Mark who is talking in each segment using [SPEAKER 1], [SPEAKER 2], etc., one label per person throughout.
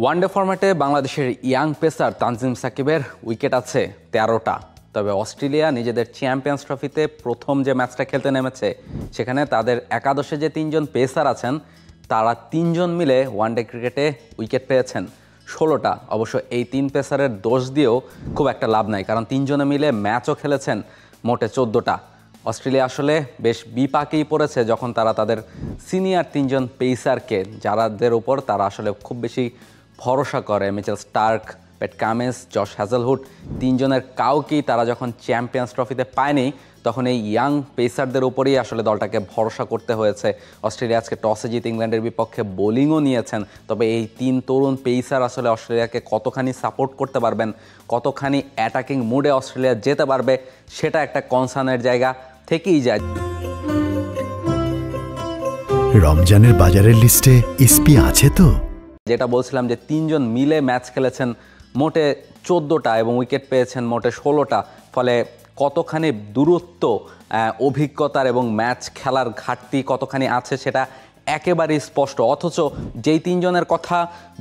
[SPEAKER 1] One day ফরম্যাটে বাংলাদেশের young pacer Tanzim সাকিবের উইকেট আছে 13টা। তবে অস্ট্রেলিয়া নিজেদের চ্যাম্পিয়ন্স ট্রফিতে প্রথম যে ম্যাচটা খেলতে নেমেছে সেখানে তাদের একাদশে যে তিনজন পেসার আছেন তারা তিনজন মিলে ওয়ানডে ক্রিকেটে উইকেট পেয়েছেন 16টা। অবশ্য এই তিন পেসারের দোষ দিয়েও খুব একটা লাভ নাই, কারণ তিনজনে মিলে ম্যাচও খেলেছেন মোটে 14টা। অস্ট্রেলিয়া আসলে বেশ বিপাকেই পড়েছে যখন তারা তাদের সিনিয়র তিনজন পেসারকে, যাদের উপর তারা আসলে খুব বেশি ভরসা করে, Mitchell Starc, Pat Cummins, Josh Hazlewood, তিনজনের কাউকেই তারা যখন চ্যাম্পিয়ন্স ট্রফিতে পায়নি তখন এই ইয়াং পেসারদের উপরেই আসলে দলটাকে ভরসা করতে হয়েছে। অস্ট্রেলিয়া আজকে টসে জিতে ইংল্যান্ডের বিপক্ষে বোলিংও নিয়েছেন। তবে এই তিন তরুণ পেসার আসলে অস্ট্রেলিয়াকে কতখানি সাপোর্ট করতে পারবেন, কতখানি অ্যাটাকিং মুডে অস্ট্রেলিয়া যেতে পারবে, সেটা একটা কনসার্নের জায়গা থেকেই যায়।
[SPEAKER 2] রমজানের বাজারের লিস্টে ইসপি আছে তো?
[SPEAKER 1] যেটা বলছিলাম যে তিনজন মিলে ম্যাচ খেলেছেন মোটে 14টা এবং উইকেট পেয়েছেন মোটে 16টা। ফলে কতখানি দূরত্ব, অভিজ্ঞতার এবং ম্যাচ খেলার ঘাটতি কতখানি আছে সেটা একেবারেই স্পষ্ট। অথচ যেই তিনজনের কথা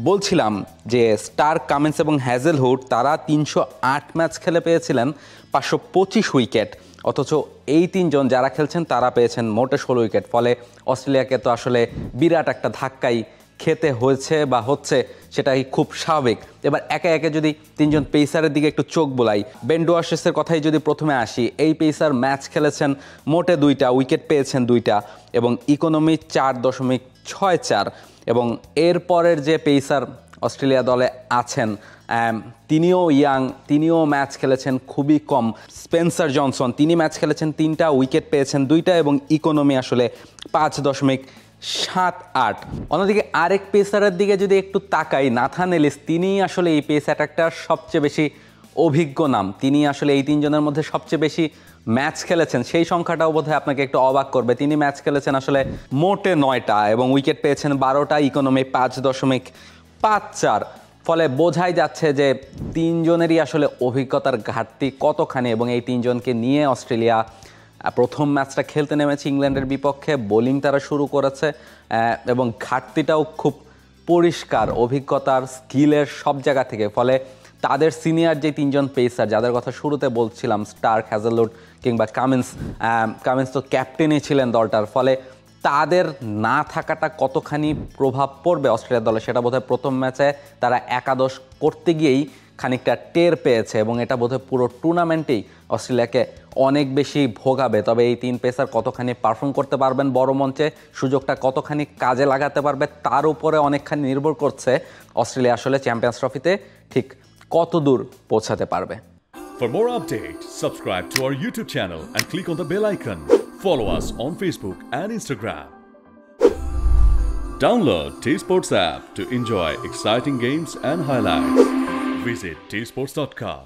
[SPEAKER 1] বলছিলাম যে স্টার্ক, কামিন্স এবং হ্যাজেলউড, তারা 308 ম্যাচ খেলে পেয়েছিলেন 525 উইকেট। অথচ এই তিনজন যারা খেলছেন তারা পেয়েছেন মোটে 16 উইকেট। ফলে অস্ট্রেলিয়াকে তো আসলে বিরাট একটা ধাক্কাই খেতে হয়েছে বা হচ্ছে, সেটাই খুব স্বাভাবিক। এবার একে একে যদি তিনজন পেসারের দিকে একটু চোখ বোলাই, বেন ডোয়ার্সের কথাই যদি প্রথমে আসি, এই পেসার ম্যাচ খেলেছেন মোটে 2টা, উইকেট পেয়েছেন 2টা এবং ইকোনমি 4.64। এবং এরপরের যে পেসার অস্ট্রেলিয়া দলে আছেন তিনিও ইয়াং, তিনিও ম্যাচ খেলেছেন খুবই কম। স্পেন্সার জনসন, তিনি ম্যাচ খেলেছেন 3টা, উইকেট পেয়েছেন 2টা এবং ইকোনমি আসলে 5.78। অন্যদিকে আরেক পেসারের দিকে যদি একটু তাকাই, নাথান এলিস, তিনি আসলে এই পেস অ্যাটাকটার সবচেয়ে বেশি অভিজ্ঞ নাম। তিনি আসলে এই তিনজনের মধ্যে সবচেয়ে বেশি ম্যাচ খেলেছেন, সেই সংখ্যাটাও বোধহয় আপনাকে একটু অবাক করবে। তিনি ম্যাচ খেলেছেন আসলে মোটে 9টা এবং উইকেট পেয়েছেন 12টা, ইকোনমি 5.54। ফলে বোঝাই যাচ্ছে যে তিনজনেরই আসলে অভিজ্ঞতার ঘাটতি কতখানি। এবং এই তিনজনকে নিয়ে অস্ট্রেলিয়া প্রথম ম্যাচটা খেলতে নেমেছে ইংল্যান্ডের বিপক্ষে, বোলিং তারা শুরু করেছে এবং ঘাটতিটাও খুব পরিষ্কার অভিজ্ঞতার, স্কিলের সব জায়গা থেকে। ফলে তাদের সিনিয়র যে তিনজন পেসার যাদের কথা শুরুতে বলছিলাম, স্টার্ক, হ্যাজেলউড কিংবা কামিন্স তো ক্যাপ্টেনই ছিলেন দলটার। ফলে তাদের না থাকাটা কতখানি প্রভাব পড়বে অস্ট্রেলিয়ার দলে সেটা বোধহয় প্রথম ম্যাচে তারা একাদশ করতে গিয়েই খানিকটা টের পেয়েছে এবং এটা বোধহয় পুরো টুর্নামেন্টেই অস্ট্রেলিয়াকে অনেক বেশি ভোগাবে। তবে এই তিন পেসার কতখানি পারফর্ম করতে পারবেন বড় মঞ্চে, সুযোগটা কতখানি কাজে লাগাতে পারবে, তার উপরে অনেকখানি নির্ভর করছে অস্ট্রেলিয়া আসলে চ্যাম্পিয়ন্স ট্রফিতে ঠিক কত দূর পৌঁছাতে পারবে।
[SPEAKER 3] For more updates, subscribe to our YouTube channel and click on the bell icon. Follow us on Facebook and Instagram. Download T-Sports app to enjoy exciting games and highlights. Visit tsports.com.